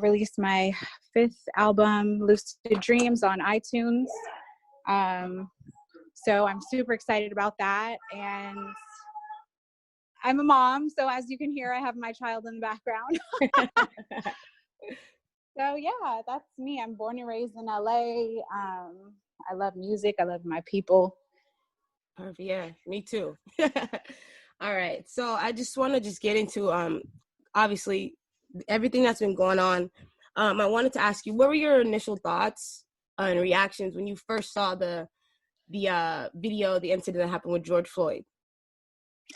released my 5th album, Lucid Dreams, on iTunes. So I'm super excited about that. And I'm a mom, so as you can hear, I have my child in the background. So yeah, that's me. I'm born and raised in LA. I love music. I love my people. Perfect. Yeah, me too. All right. So I just want to get into obviously everything that's been going on. I wanted to ask you, what were your initial thoughts and reactions when you first saw the video, the incident that happened with George Floyd?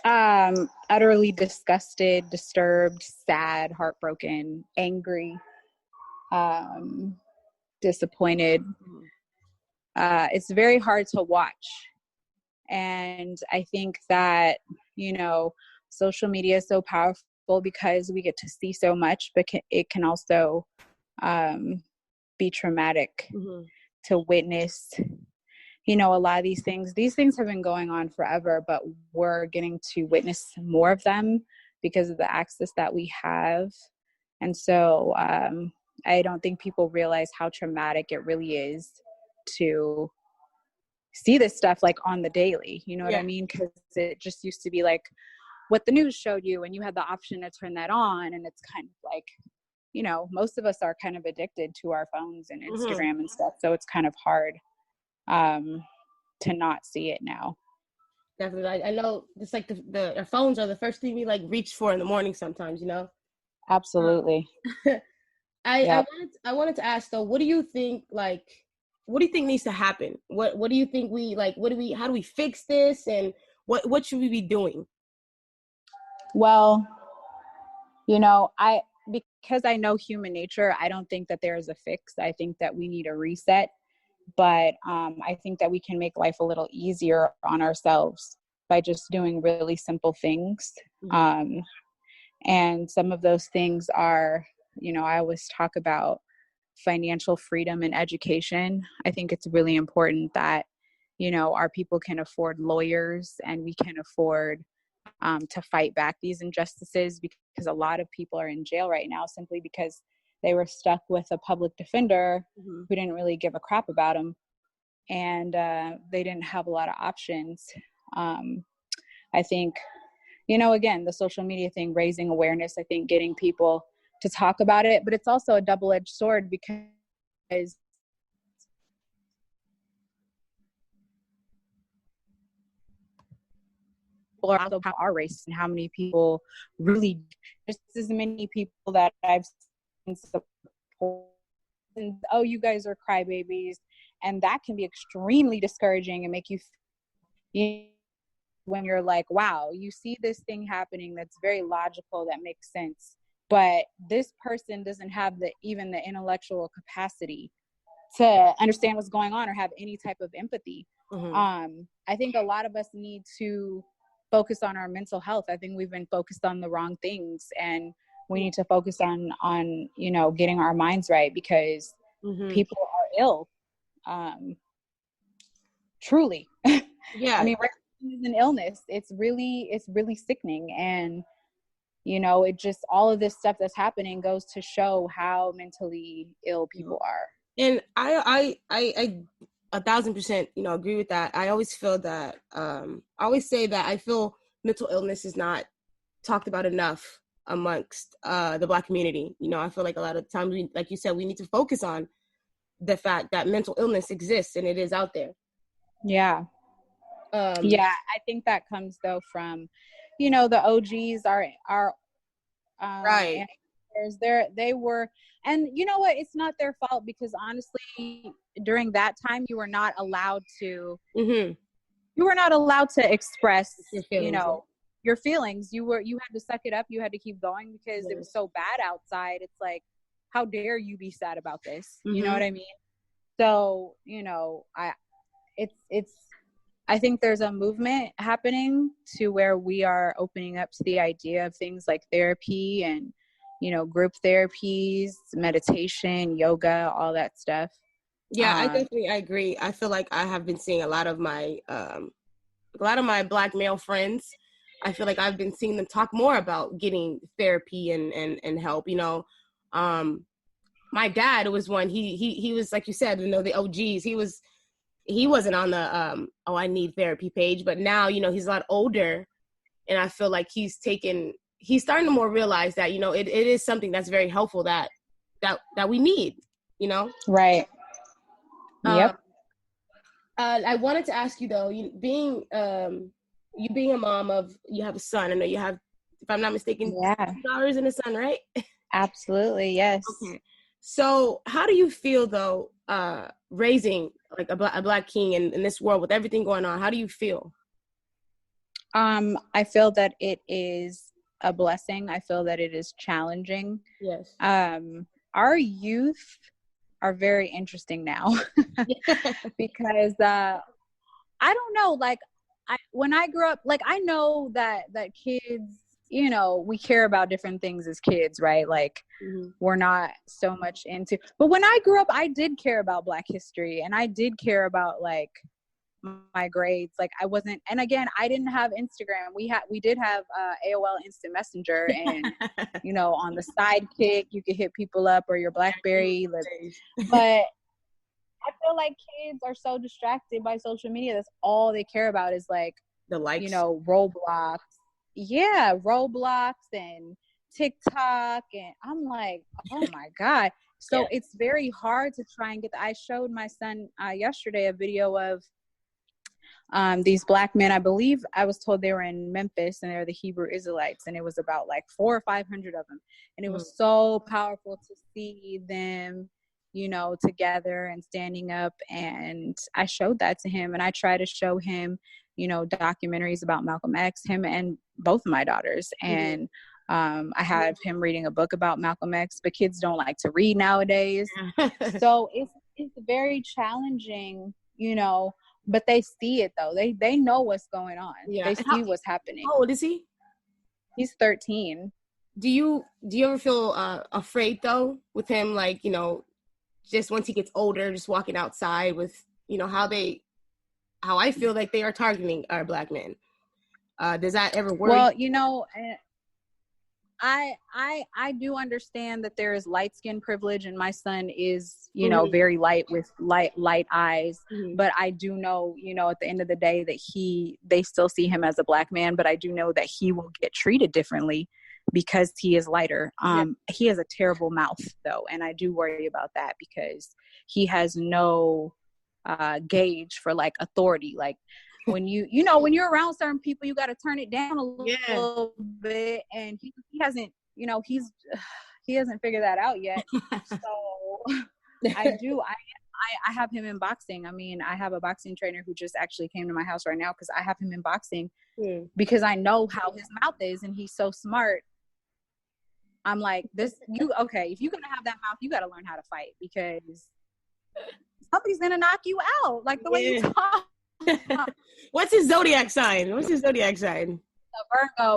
Utterly disgusted, disturbed, sad, heartbroken, angry, disappointed. It's very hard to watch. And I think that, social media is so powerful because we get to see so much, but it can also be traumatic to witness, a lot of these things. These things have been going on forever, but we're getting to witness more of them because of the access that we have. And so I don't think people realize how traumatic it really is to see this stuff like on the daily, you know what I mean? Because it just used to be like what the news showed you, and you had the option to turn that on, and it's kind of like, most of us are kind of addicted to our phones and Instagram and stuff, so it's kind of hard to not see it now. Definitely. I know it's like our phones are the first thing we like reach for in the morning sometimes, Absolutely. I wanted to ask though, what do you think needs to happen? What do you think how do we fix this, and what should we be doing? Well, because I know human nature, I don't think that there is a fix. I think that we need a reset, but I think that we can make life a little easier on ourselves by just doing really simple things. And some of those things are, I always talk about financial freedom and education. I think it's really important that, our people can afford lawyers, and we can afford to fight back these injustices, because a lot of people are in jail right now simply because they were stuck with a public defender who didn't really give a crap about them, and they didn't have a lot of options. I think, again, the social media thing, raising awareness, I think getting people to talk about it, but it's also a double-edged sword because people are also about our race and how many people really, just as many people that I've seen support, oh, you guys are crybabies, and that can be extremely discouraging and make you when you're like, wow, you see this thing happening that's very logical, that makes sense, but this person doesn't have even the intellectual capacity to understand what's going on or have any type of empathy. I think a lot of us need to focus on our mental health. I think we've been focused on the wrong things, and we need to focus on getting our minds right, because people are ill. Truly. Yeah. I mean, racism is an illness. It's really sickening. And, it just, all of this stuff that's happening goes to show how mentally ill people are. And I 1,000%, agree with that. I always feel that, I always say that I feel mental illness is not talked about enough amongst the Black community. I feel like a lot of times, like you said, we need to focus on the fact that mental illness exists and it is out there. Yeah. I think that comes though from, the OGs are right. They were, and you know what? It's not their fault, because honestly, during that time, you were not allowed to. You were not allowed to express, your feelings. You had to suck it up. You had to keep going because it was so bad outside. It's like, how dare you be sad about this? You know what I mean? So, I think there's a movement happening to where we are opening up to the idea of things like therapy and, group therapies, meditation, yoga, all that stuff. Yeah, I agree. I feel like I have been seeing a lot of my Black male friends. I feel like I've been seeing them talk more about getting therapy and help, my dad was one. He was, like you said, the OGs. He wasn't on the I need therapy page, but now, he's a lot older, and I feel like he's starting to more realize that, it is something that's very helpful that we need, Right. Yep. I wanted to ask you though, you being a mom of, you have a son. I know you have, if I'm not mistaken, Yeah. 2 daughters and a son, right? Absolutely. Yes. Okay. So how do you feel though, raising like a black king in this world with everything going on? How do you feel? I feel that it is a blessing. I feel that it is challenging. Yes. Our youth are very interesting now because I don't know, like when I grew up, like I know that kids, we care about different things as kids, right? Like we're not so much into, but when I grew up, I did care about Black history, and I did care about like my grades. Like I wasn't, and again, I didn't have Instagram. We did have AOL Instant Messenger, and on the Sidekick you could hit people up, or your BlackBerry. But I feel like kids are so distracted by social media. That's all they care about is like the likes, Roblox. Yeah, Roblox and TikTok, and I'm like, oh my God. So it's very hard to try and get I showed my son yesterday a video of these Black men. I believe I was told they were in Memphis, and they're the Hebrew Israelites, and it was about like 400 or 500 of them, and it was so powerful to see them together and standing up. And I showed that to him, and I try to show him documentaries about Malcolm X, him and both of my daughters. And I have him reading a book about Malcolm X, but kids don't like to read nowadays. So it's very challenging, but they see it though. They know what's going on. They see what's happening. How old is he? He's 13. Do you ever feel afraid though with him, like, just once he gets older, just walking outside with, how I feel like they are targeting our Black men? Does that ever worry? Well, I do understand that there is light skin privilege, and my son is, very light with light eyes. But I do know, at the end of the day that they still see him as a Black man, but I do know that he will get treated differently because he is lighter. He has a terrible mouth though, and I do worry about that because he has no gauge for like authority. Like when when you're around certain people, you got to turn it down a little bit, and he hasn't, he hasn't figured that out yet. So I have him in boxing. I mean, I have a boxing trainer who just actually came to my house right now because I have him in boxing because I know how his mouth is, and he's so smart. I'm like, if you're gonna have that mouth, you got to learn how to fight, because somebody's gonna knock you out, like the way you talk. What's his zodiac sign? A Virgo,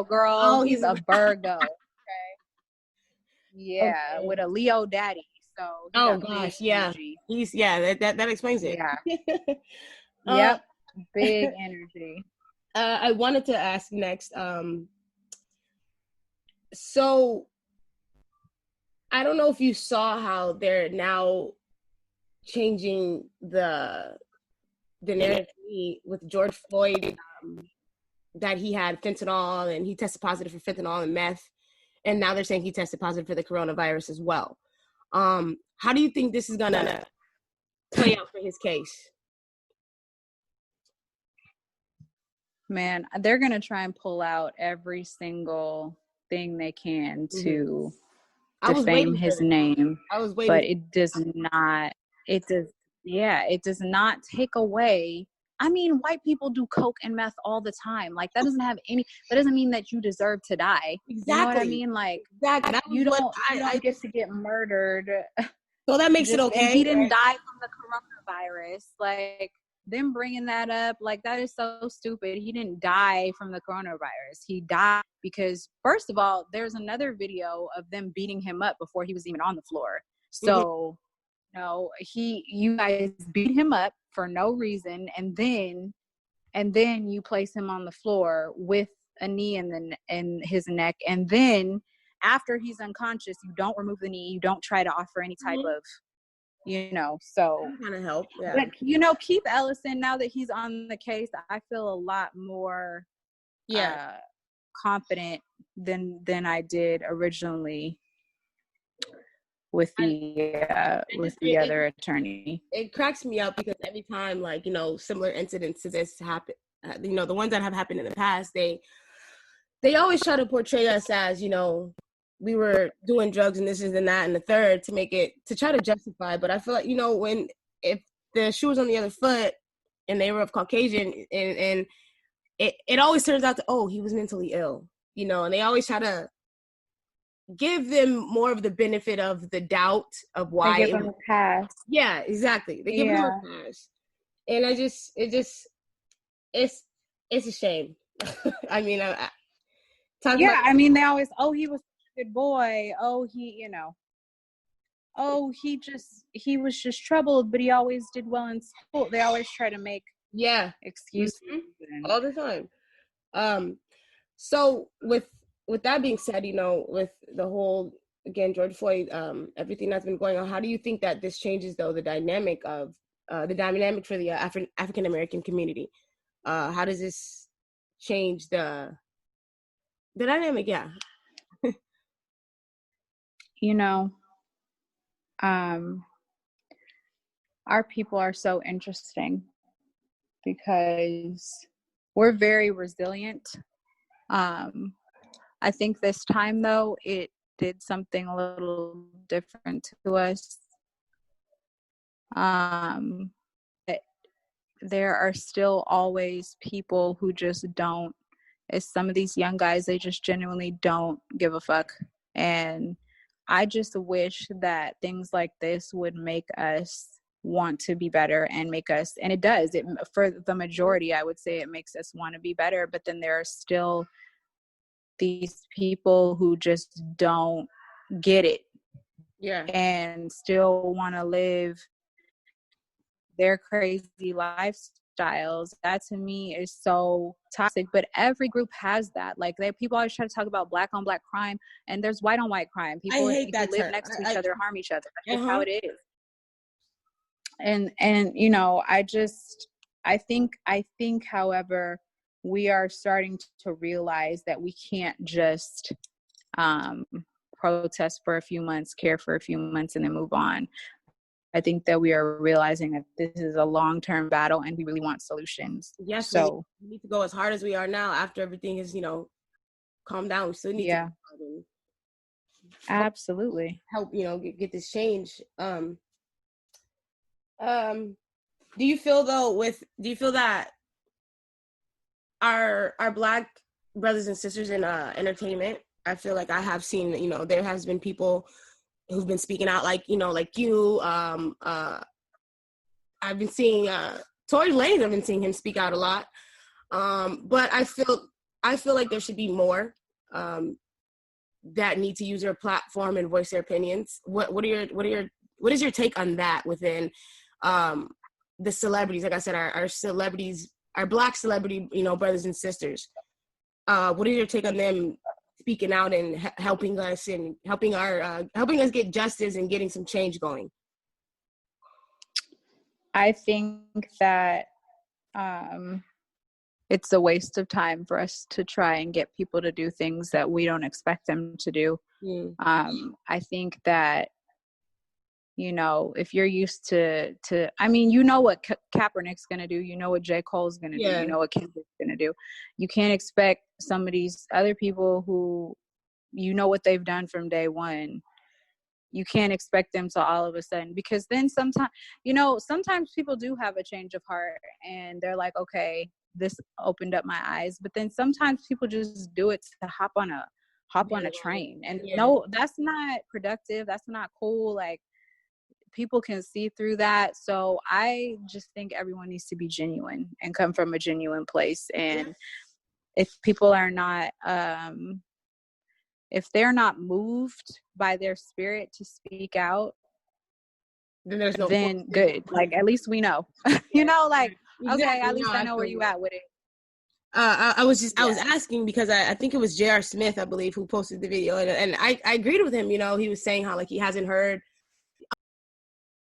girl. Oh, he's a Virgo. Okay. Yeah, with a Leo daddy. So gosh, yeah. He's that explains it. Yeah. Yep. Big energy. I wanted to ask next. So I don't know if you saw how they're now changing the narrative with George Floyd, that he had fentanyl, and he tested positive for fentanyl and meth, and now they're saying he tested positive for the coronavirus as well. How do you think this is gonna play out for his case? Man, they're gonna try and pull out every single thing they can to defame his name. I was waiting, but it does not take away. I mean, white people do coke and meth all the time. Like that doesn't mean that you deserve to die. Exactly. You know what I mean? Like you don't get to get murdered. So that makes it okay. He didn't die from the coronavirus. Like them bringing that up, like that is so stupid. He didn't die from the coronavirus. He died because, first of all, there's another video of them beating him up before he was even on the floor. So, you guys beat him up for no reason, and then you place him on the floor with a knee in his neck, and then after he's unconscious, you don't remove the knee, you don't try to offer any type of, so kind of help. Yeah. But Keith Ellison, now that he's on the case, I feel a lot more confident than I did originally with the other attorney. It cracks me up because every time, like, similar incidents to this happen, the ones that have happened in the past, they always try to portray us as, we were doing drugs and this and that and the third to try to justify. But I feel like, if the shoe was on the other foot and they were of Caucasian, and it always turns out he was mentally ill, and they always try to give them more of the benefit of the doubt of why. They give them a pass. Yeah, exactly. They give them a pass. And it's a shame. I mean, they always, he was a good boy. He was just troubled, but he always did well in school. They always try to make excuses all the time. So with that being said, with the whole, again, George Floyd, everything that's been going on, how do you think that this changes though the dynamic for the African American community? How does this change the dynamic? Yeah. Our people are so interesting because we're very resilient. I think this time, though, it did something a little different to us. There are still always people who just don't, as some of these young guys, they just genuinely don't give a fuck. And I just wish that things like this would make us want to be better and and it does. For the majority, I would say it makes us want to be better. But then there are still these people who just don't get it. Yeah. And still want to live their crazy lifestyles. That to me is so toxic. But every group has that. Like, people always try to talk about black on black crime, and there's white on white crime. People who live next to each other harm each other. That's just how it is. And I think, however, we are starting to realize that we can't just protest for a few months, care for a few months, and then move on. I think that we are realizing that this is a long-term battle and we really want solutions. Yes, so we need to go as hard as we are now after everything is, calmed down. We still need to absolutely help, get this change. Do you feel that our Black brothers and sisters in entertainment, I feel like I have seen, there has been people who've been speaking out, like you. I've been seeing Tory Lanez. I've been seeing him speak out a lot. But I feel like there should be more that need to use their platform and voice their opinions. What is your take on that within the celebrities? Like I said, our celebrities, our Black celebrity, brothers and sisters. What is your take on them speaking out and helping us and helping us get justice and getting some change going? I think that it's a waste of time for us to try and get people to do things that we don't expect them to do. I think that, if you're used to what Kaepernick's going to do, what J. Cole's going to do, what Kendrick's going to do. You can't expect some of these other people who, what they've done from day one. You can't expect them to all of a sudden, because then sometimes people do have a change of heart and they're like, okay, this opened up my eyes. But then sometimes people just do it to hop on a train. And no, that's not productive. That's not cool. Like, people can see through that. So I just think everyone needs to be genuine and come from a genuine place. And if people are not, if they're not moved by their spirit to speak out, then good. Like, at least we know, okay, at least I know where you at with it. I was asking because I think it was J.R. Smith, I believe, who posted the video, and I agreed with him. You know, he was saying how like he hasn't heard